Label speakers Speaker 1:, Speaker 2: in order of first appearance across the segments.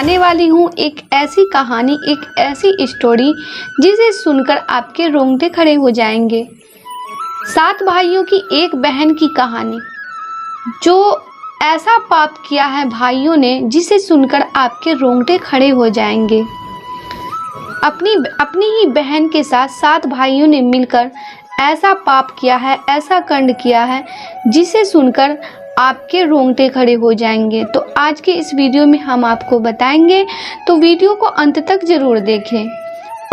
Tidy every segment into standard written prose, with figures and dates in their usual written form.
Speaker 1: बताने वाली हूँ एक ऐसी कहानी, एक ऐसी स्टोरी जिसे सुनकर आपके रोंगटे खड़े हो जाएंगे। 7 भाइयों की एक बहन की कहानी, जो ऐसा पाप किया है भाइयों ने जिसे सुनकर आपके रोंगटे खड़े हो जाएंगे। अपनी ही बहन के साथ 7 भाइयों ने मिलकर ऐसा पाप किया है, ऐसा कांड किया है जिसे सुनकर आपके रोंगटे खड़े हो जाएंगे। तो आज के इस वीडियो में हम आपको बताएंगे, तो वीडियो को अंत तक ज़रूर देखें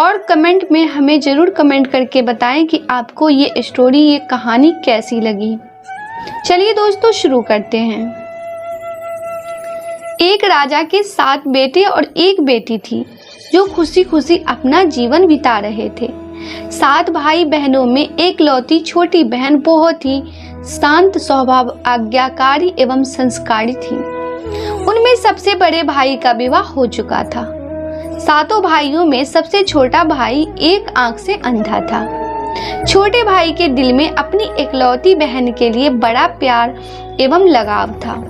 Speaker 1: और कमेंट में हमें ज़रूर कमेंट करके बताएं कि आपको ये स्टोरी, ये कहानी कैसी लगी। चलिए दोस्तों शुरू करते हैं। एक राजा के 7 बेटे और एक बेटी थी जो खुशी खुशी अपना जीवन बिता रहे थे। 7 भाई बहनों में एकलौती छोटी बहन बहुत ही शांत स्वभाव, आज्ञाकारी एवं संस्कारी थी। उनमें सबसे बड़े भाई का विवाह हो चुका था। 7 भाइयों में सबसे छोटा भाई एक आंख से अंधा था। छोटे भाई के दिल में अपनी एकलौती बहन के लिए बड़ा प्यार एवं लगाव था।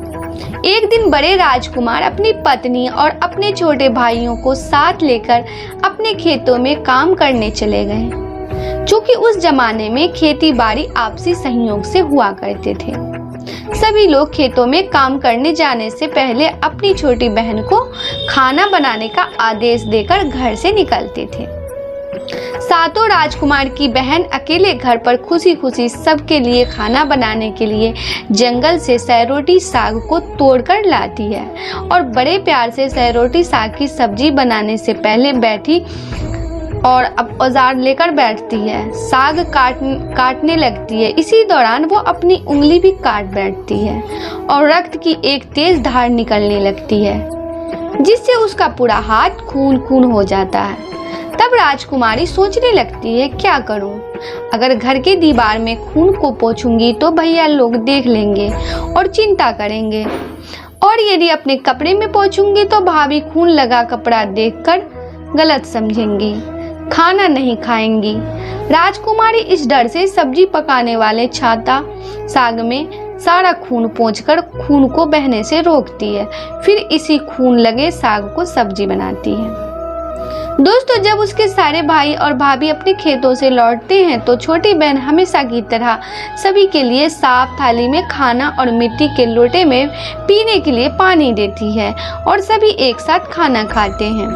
Speaker 1: एक दिन बड़े राजकुमार अपनी पत्नी और अपने छोटे भाइयों को साथ लेकर अपने खेतों में काम करने चले गए। चूंकि उस जमाने में खेती बाड़ी आपसी सहयोग से हुआ करते थे, सभी लोग खेतों में काम करने जाने से पहले अपनी छोटी बहन को खाना बनाने का आदेश देकर घर से निकलते थे। 7 राजकुमार की बहन अकेले घर पर खुशी खुशी सबके लिए खाना बनाने के लिए जंगल से सहरोटी साग को तोड़कर लाती है और बड़े प्यार से सहरोटी साग की सब्जी बनाने से पहले बैठी और अब औजार लेकर बैठती है। साग काटने लगती है। इसी दौरान वो अपनी उंगली भी काट बैठती है और रक्त की एक तेज धार निकलने लगती है, जिससे उसका पूरा हाथ खून हो जाता है। तब राजकुमारी सोचने लगती है, क्या करूं? अगर घर के दीवार में खून को पोंछूंगी तो भैया लोग देख लेंगे और चिंता करेंगे, और यदि अपने कपड़े में पोंछूंगी तो भाभी खून लगा कपड़ा देखकर गलत समझेंगी, खाना नहीं खाएंगी। राजकुमारी इस डर से सब्जी पकाने वाले छाता साग में सारा खून पोंछकर खून को बहने से रोकती है। फिर इसी खून लगे साग को सब्जी बनाती है। दोस्तों, जब उसके सारे भाई और भाभी अपने खेतों से लौटते हैं तो छोटी बहन हमेशा की तरह सभी के लिए साफ थाली में खाना और मिट्टी के लोटे में पीने के लिए पानी देती है और सभी एक साथ खाना खाते हैं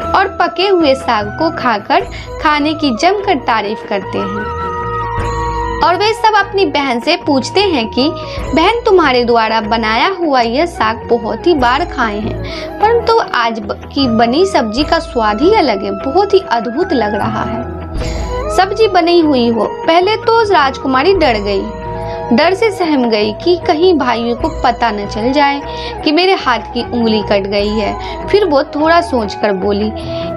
Speaker 1: और पके हुए साग को खाकर खाने की जमकर तारीफ करते हैं। और वे सब अपनी बहन से पूछते हैं कि बहन, तुम्हारे द्वारा बनाया हुआ यह साग बहुत ही बार खाए हैं, परंतु आज की बनी सब्जी का स्वाद ही अलग है, बहुत ही अद्भुत लग रहा है। सब्जी बनी हुई हो। पहले तो राजकुमारी डर गई, डर से सहम गई कि कहीं भाइयों को पता न चल जाए कि मेरे हाथ की उंगली कट गई है। फिर वो थोड़ा सोचकर बोली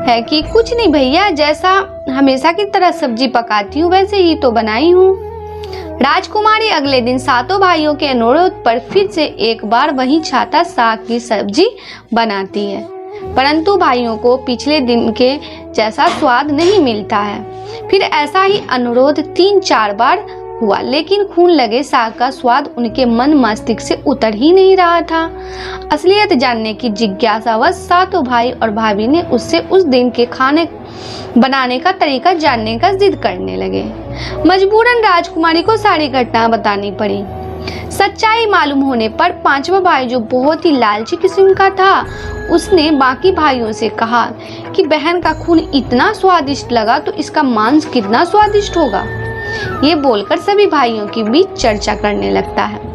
Speaker 1: है कि कुछ नहीं भैया, जैसा हमेशा की तरह सब्जी पकाती हूँ वैसे ही तो बनाई हूँ। राजकुमारी अगले दिन 7 भाइयों के अनुरोध पर फिर से एक बार वही छाता साग की सब्जी बनाती है, परंतु भाइयों को पिछले दिन के जैसा स्वाद नहीं मिलता है। फिर ऐसा ही अनुरोध 3-4 बार हुआ, लेकिन खून लगे साग का स्वाद उनके मन मस्तिष्क से उतर ही नहीं रहा था। असलियत जानने की जिज्ञासावश 7 भाई और भाभी ने उससे उस दिन के खाने बनाने का तरीका जानने का जिद करने लगे। मजबूरन राजकुमारी को सारी घटना बतानी पड़ी। सच्चाई मालूम होने पर 5वां भाई, जो बहुत ही लालची किस्म का था, उसने बाकी भाइयों से कहा कि बहन का खून इतना स्वादिष्ट लगा तो इसका मांस कितना स्वादिष्ट होगा। ये बोलकर सभी भाइयों के बीच चर्चा करने लगता है।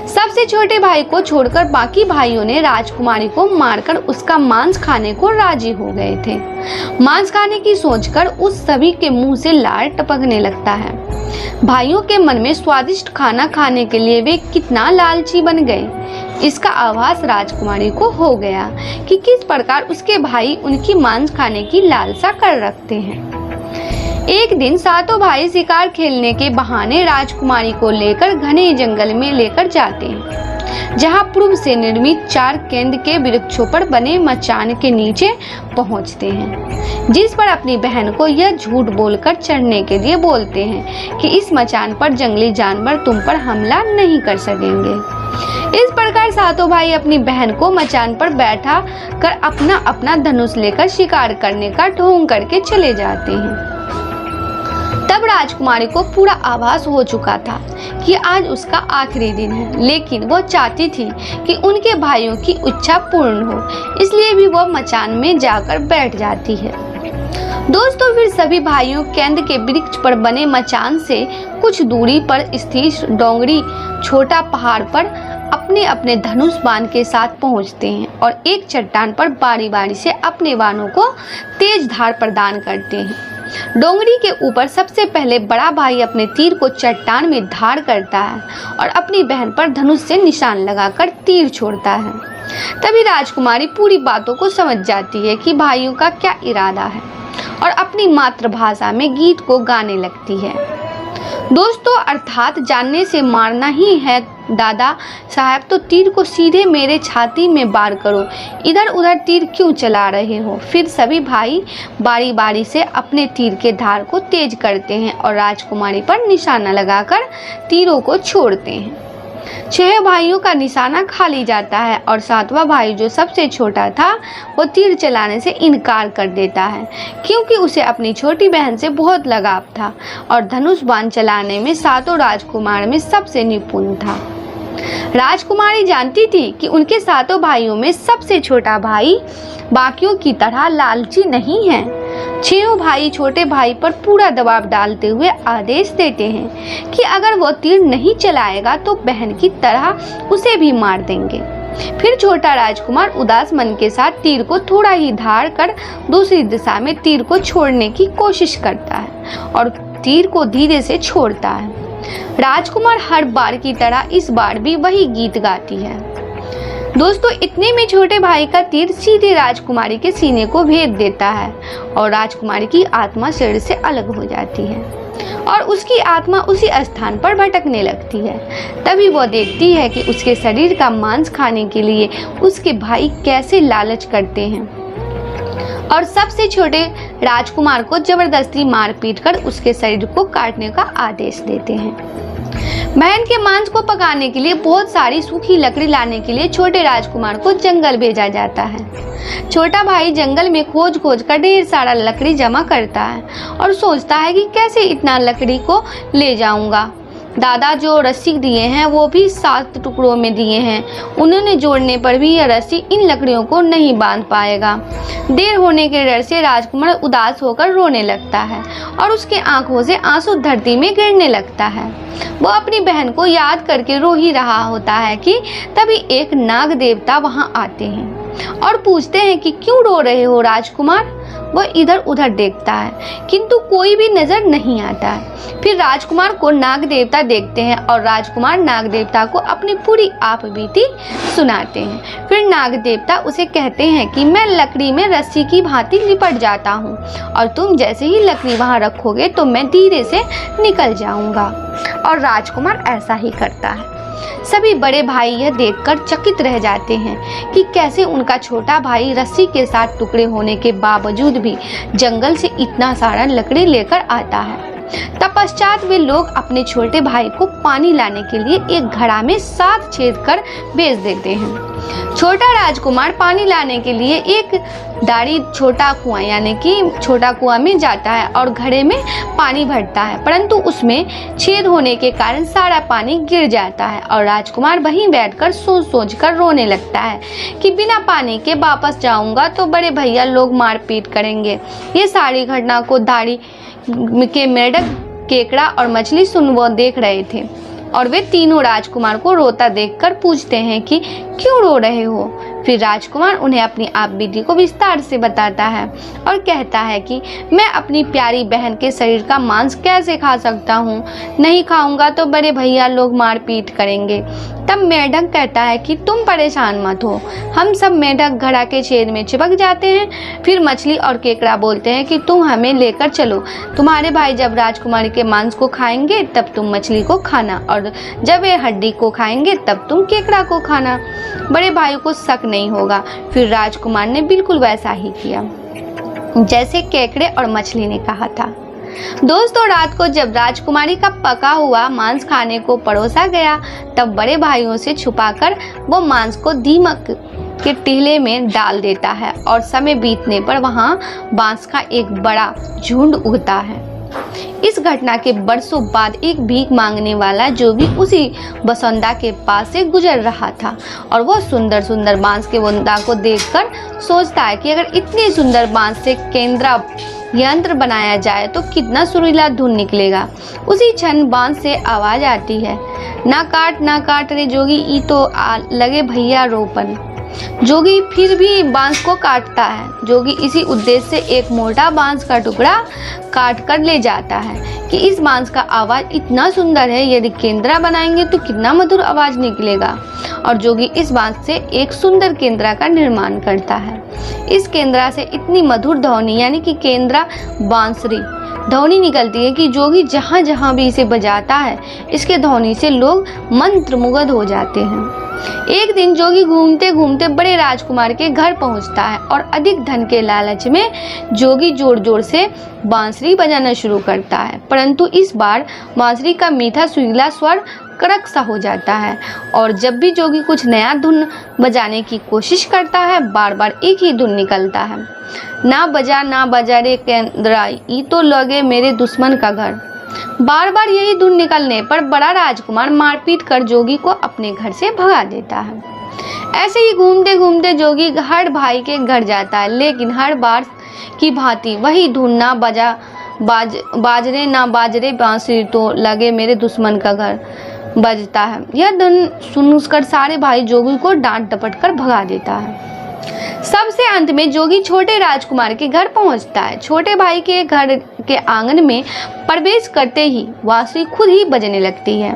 Speaker 1: सबसे छोटे भाई को छोड़कर बाकी भाइयों ने राजकुमारी को मारकर उसका मांस खाने को राजी हो गए थे। मांस खाने की सोचकर उस सभी के मुंह से लार टपकने लगता है। भाइयों के मन में स्वादिष्ट खाना खाने के लिए वे कितना लालची बन गए, इसका आभास राजकुमारी को हो गया कि किस प्रकार उसके भाई उनकी मांस खाने की लालसा कर रखते हैं। एक दिन 7 भाई शिकार खेलने के बहाने राजकुमारी को लेकर घने जंगल में लेकर जाते हैं, जहां पूर्व से निर्मित 4 केंद्र के वृक्षों पर बने मचान के नीचे पहुंचते हैं, जिस पर अपनी बहन को यह झूठ बोलकर चढ़ने के लिए बोलते हैं कि इस मचान पर जंगली जानवर तुम पर हमला नहीं कर सकेंगे। इस प्रकार सातों भाई अपनी बहन को मचान पर बैठा कर अपना अपना धनुष लेकर शिकार करने का ढोंग करके चले जाते हैं। तब राजकुमारी को पूरा आभास हो चुका था कि आज उसका आखिरी दिन है, लेकिन वो चाहती थी कि उनके भाइयों की इच्छा पूर्ण हो, इसलिए भी वो मचान में जाकर बैठ जाती है। दोस्तों, फिर सभी भाइयों केंद्र के वृक्ष पर बने मचान से कुछ दूरी पर स्थित डोंगरी छोटा पहाड़ पर अपने अपने धनुष बाण के साथ पहुंचते हैं और एक चट्टान पर बारी बारी से अपने बाणों को तेज धार प्रदान करते हैं। डोंगरी के ऊपर सबसे पहले बड़ा भाई अपने तीर को चट्टान में धार करता है और अपनी बहन पर धनुष से निशान लगाकर तीर छोड़ता है। तभी राजकुमारी पूरी बातों को समझ जाती है कि भाइयों का क्या इरादा है और अपनी मातृभाषा में गीत को गाने लगती है। दोस्तों, अर्थात जानने से मारना ही है दादा साहब, तो तीर को सीधे मेरे छाती में वार करो, इधर उधर तीर क्यों चला रहे हो। फिर सभी भाई बारी बारी से अपने तीर के धार को तेज करते हैं और राजकुमारी पर निशाना लगाकर तीरों को छोड़ते हैं। 6 भाइयों का निशाना खाली जाता है और 7वां भाई जो सबसे छोटा था वो तीर चलाने से इनकार कर देता है, क्योंकि उसे अपनी छोटी बहन से बहुत लगाव था और धनुष बाण चलाने में सातों राजकुमार में सबसे निपुण था। राजकुमारी जानती थी कि उनके सातों भाइयों में सबसे छोटा भाई बाकियों की तरह लालची नहीं है। 6 भाई छोटे भाई पर पूरा दबाव डालते हुए आदेश देते हैं कि अगर वो तीर नहीं चलाएगा तो बहन की तरह उसे भी मार देंगे। फिर छोटा राजकुमार उदास मन के साथ तीर को थोड़ा ही धार कर दूसरी दिशा में तीर को छोड़ने की कोशिश करता है और तीर को धीरे से छोड़ता है। राजकुमार हर बार की तरह इस बार भी वही गीत गाती है। दोस्तों, इतने में छोटे भाई का तीर सीधे राजकुमारी के सीने को भेद देता है और राजकुमारी की आत्मा शरीर से अलग हो जाती है और उसकी आत्मा उसी स्थान पर भटकने लगती है। तभी वो देखती है कि उसके शरीर का मांस खाने के लिए उसके भाई कैसे लालच करते हैं और सबसे छोटे राजकुमार को जबरदस्ती मारपीट कर उसके शरीर को काटने का आदेश देते हैं। बहन के मांस को पकाने के लिए बहुत सारी सूखी लकड़ी लाने के लिए छोटे राजकुमार को जंगल भेजा जाता है। छोटा भाई जंगल में खोज खोज कर ढेर सारा लकड़ी जमा करता है और सोचता है कि कैसे इतना लकड़ी को ले जाऊंगा। दादा जो रस्सी दिए हैं वो भी 7 टुकड़ों में दिए हैं, उन्होंने जोड़ने पर भी यह रस्सी इन लकड़ियों को नहीं बांध पाएगा। देर होने के डर से राजकुमार उदास होकर रोने लगता है और उसके आंखों से आंसू धरती में गिरने लगता है। वो अपनी बहन को याद करके रो ही रहा होता है कि तभी एक नाग देवता वहां आते हैं और पूछते हैं कि क्यों रो रहे हो राजकुमार। वो इधर उधर देखता है किंतु कोई भी नजर नहीं आता है। फिर राजकुमार को नाग देवता देखते हैं और राजकुमार नाग देवता को अपनी पूरी आप बीती सुनाते हैं। फिर नाग देवता उसे कहते हैं कि मैं लकड़ी में रस्सी की भांति लिपट जाता हूँ और तुम जैसे ही लकड़ी वहाँ रखोगे तो मैं धीरे से निकल जाऊंगा। और राजकुमार ऐसा ही करता है। सभी बड़े भाई यह देखकर चकित रह जाते हैं कि कैसे उनका छोटा भाई रस्सी के साथ टुकड़े होने के बावजूद भी जंगल से इतना सारा लकड़ी लेकर आता है। तत्पश्चात वे लोग अपने छोटे भाई को पानी लाने के लिए एक घड़ा में 7 छेद कर भेज देते हैं। छोटा राजकुमार पानी लाने के लिए एक दाढ़ी छोटा कुआं यानी कि छोटा कुआं में जाता है और घड़े में पानी भरता है, परंतु उसमें छेद होने के कारण सारा पानी गिर जाता है और राजकुमार वहीं बैठकर सोच कर रोने लगता है कि बिना पानी के वापस जाऊंगा तो बड़े भैया लोग मारपीट करेंगे। ये सारी घटना को दाढ़ी के मेढक, केकड़ा और मछली सुन वो देख रहे थे और वे तीनों राजकुमार को रोता देखकर पूछते हैं कि क्यों रो रहे हो। फिर राजकुमार उन्हें अपनी आप बीती को विस्तार से बताता है और कहता है कि मैं अपनी प्यारी बहन के शरीर का मांस कैसे खा सकता हूँ, नहीं खाऊंगा तो बड़े भैया लोग मारपीट करेंगे। तब मेढक कहता है कि तुम परेशान मत हो, हम सब मेढक घड़ा के छेद में चिपक जाते हैं। फिर मछली और केकड़ा बोलते हैं कि तुम हमें लेकर चलो, तुम्हारे भाई जब राजकुमारी के मांस को खाएंगे तब तुम मछली को खाना और जब वे हड्डी को खाएंगे तब तुम केकड़ा को खाना। बड़े भाई को शक नहीं होगा। फिर राजकुमार ने बिल्कुल वैसा ही किया जैसे केकड़े और मछली ने कहा था। दोस्तों रात को जब राजकुमारी का पका हुआ मांस खाने को परोसा गया, तब बड़े भाइयों से छुपाकर वो मांस को दीमक के टीले में डाल देता है और समय बीतने पर वहां बांस का एक बड़ा झुंड उगता है। इस घटना के बरसों बाद एक भीख मांगने वाला जोगी उसी बसंदा के पास से गुजर रहा था और वह सुंदर सुंदर बांस के बुंदा को देखकर सोचता है कि अगर इतनी सुंदर बांस से केंद्रा यंत्र बनाया जाए तो कितना सुरीला धुन निकलेगा। उसी क्षण बांस से आवाज आती है, ना काट रे जोगी, ई तो लगे भैया रोपन। जोगी फिर भी बांस को काटता है। जोगी इसी उद्देश्य से एक मोटा बांस का टुकड़ा काट कर ले जाता है कि इस बांस का आवाज इतना सुंदर है, यदि केंद्रा बनाएंगे तो कितना मधुर आवाज निकलेगा। और जोगी इस बांस से एक सुंदर केंद्रा का निर्माण करता है। इस केंद्रा से इतनी मधुर ध्वनि यानी कि केंद्रा बांसुरी ध्वनि निकलती है कि जोगी जहाँ जहाँ भी इसे बजाता है, इसके ध्वनि से लोग मंत्रमुग्ध हो जाते हैं। एक दिन जोगी घूमते घूमते बड़े राजकुमार के घर पहुंचता है और अधिक धन के लालच में जोगी जोर जोर से बांसुरी बजाना शुरू करता है, परंतु इस बार बांसुरी का मीठा सुरीला स्वर कड़क सा हो जाता है और जब भी जोगी कुछ नया धुन बजाने की कोशिश करता है, बार बार एक ही धुन निकलता है, ना बजा रे केंद्रा, ई तो लगे मेरे दुश्मन का घर। बार बार यही धुन निकलने पर बड़ा राजकुमार मारपीट कर जोगी को अपने घर से भगा देता है। ऐसे ही घूमते घूमते जोगी हर भाई के घर जाता है, लेकिन हर बार की भांति वही धुन, ना बाजरे ना बाजरे बांसुरी तो लगे मेरे दुश्मन का घर बजता है। यह धुन सुनकर सारे भाई जोगी को डांट डपट कर भगा देता है। सबसे अंत में जोगी छोटे राजकुमार के घर पहुंचता है। छोटे भाई के घर के आंगन में प्रवेश करते ही बांसुरी खुद ही बजने लगती है।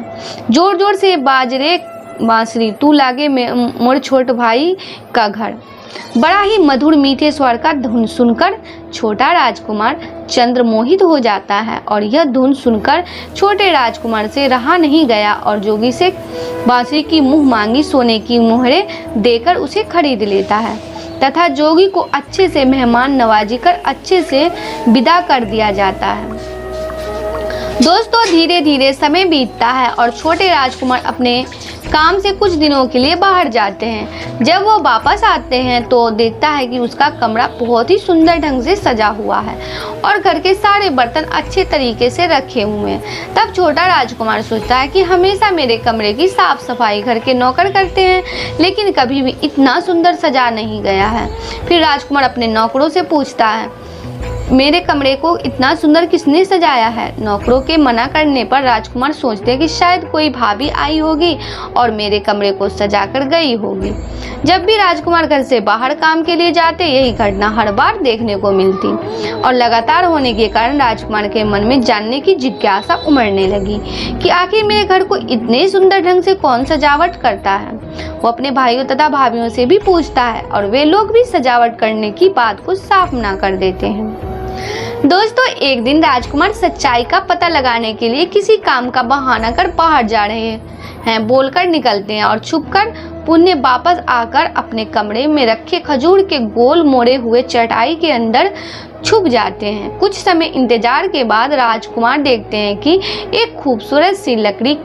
Speaker 1: जोर जोर से बाजरे बांसुरी तू लागे मोर छोट भाई का घर। बड़ा ही मधुर मीठे स्वर का धुन सुनकर छोटा राजकुमार चंद्रमोहित हो जाता है और यह धुन सुनकर छोटे राजकुमार से रहा नहीं गया और जोगी से बांसुरी की मुंह मांगी सोने की मोहरें देकर उसे खरीद लेता है तथा जोगी को अच्छे से मेहमान नवाजी कर अच्छे से विदा कर दिया जाता है। दोस्तों धीरे धीरे समय बीतता है और छोटे राजकुमार अपने काम से कुछ दिनों के लिए बाहर जाते हैं। जब वो वापस आते हैं तो देखता है कि उसका कमरा बहुत ही सुंदर ढंग से सजा हुआ है और घर के सारे बर्तन अच्छे तरीके से रखे हुए हैं। तब छोटा राजकुमार सोचता है कि हमेशा मेरे कमरे की साफ सफाई घर के नौकर करते हैं, लेकिन कभी भी इतना सुंदर सजा नहीं गया है। फिर राजकुमार अपने नौकरों से पूछता है, मेरे कमरे को इतना सुंदर किसने सजाया है। नौकरों के मना करने पर राजकुमार सोचते हैं कि शायद कोई भाभी आई होगी और मेरे कमरे को सजा कर गई होगी। जब भी राजकुमार घर से बाहर काम के लिए जाते, यही घटना हर बार देखने को मिलती और लगातार होने के कारण राजकुमार के मन में जानने की जिज्ञासा उमड़ने लगी कि आखिर मेरे घर को इतने सुंदर ढंग से कौन सजावट करता है। वो अपने भाइयों तथा भाभियों से भी पूछता है और वे लोग भी सजावट करने की बात को साफ ना कर देते हैं। दोस्तों एक दिन राजकुमार सच्चाई का पता लगाने के लिए किसी काम का बहाना कर बाहर जा रहे हैं, बोलकर निकलते हैं और छुपकर पुण्य वापस आकर अपने कमरे में रखे खजूर के गोल मोड़े हुए चटाई के अंदर छुप जाते हैं। कुछ समय इंतजार के बाद राजकुमार देखते हैं कि एक खूबसूरत सी लकड़ी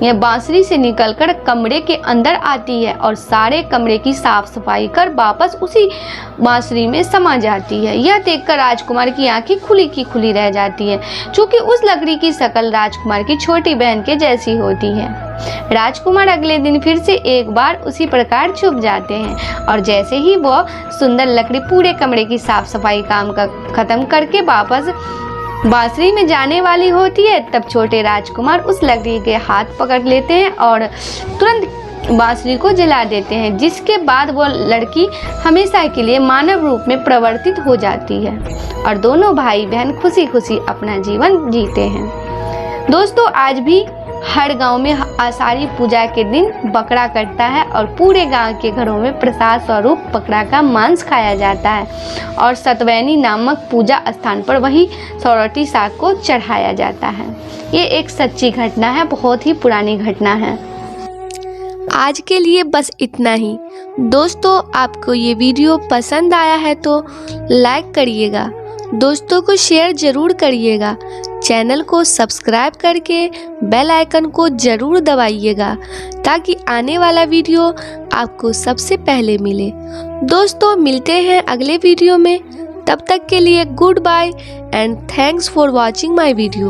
Speaker 1: यह बांसुरी से निकलकर कमरे के अंदर आती है और सारे कमरे की साफ सफाई कर वापस उसी बांसुरी में समा जाती है। यह देखकर राजकुमार की आंखें खुली की खुली रह जाती है, क्योंकि उस लकड़ी की शक्ल राजकुमार की छोटी बहन के जैसी होती है। राजकुमार अगले दिन फिर से एक बार उसी प्रकार छुप जाते हैं और जैसे ही वह सुंदर लकड़ी पूरे कमरे की साफ सफाई काम का खत्म करके वापस बांसुरी में जाने वाली होती है, तब छोटे राजकुमार उस लकड़ी के हाथ पकड़ लेते हैं और तुरंत बांसुरी को जला देते हैं, जिसके बाद वो लड़की हमेशा के लिए मानव रूप में परिवर्तित हो जाती है और दोनों भाई बहन खुशी खुशी अपना जीवन जीते हैं। दोस्तों आज भी हर गांव में आषाढ़ी पूजा के दिन बकरा कटता है और पूरे गांव के घरों में प्रसाद स्वरूप बकरा का मांस खाया जाता है और सतवैनी नामक पूजा स्थान पर वही सौरठी साग को चढ़ाया जाता है। ये एक सच्ची घटना है, बहुत ही पुरानी घटना है। आज के लिए बस इतना ही। दोस्तों आपको ये वीडियो पसंद आया है तो लाइक करिएगा दोस्तों को शेयर ज़रूर करिएगा। चैनल को सब्सक्राइब करके बेल आइकन को ज़रूर दबाइएगा ताकि आने वाला वीडियो आपको सबसे पहले मिले। दोस्तों मिलते हैं अगले वीडियो में, तब तक के लिए good bye and thanks for watching my video.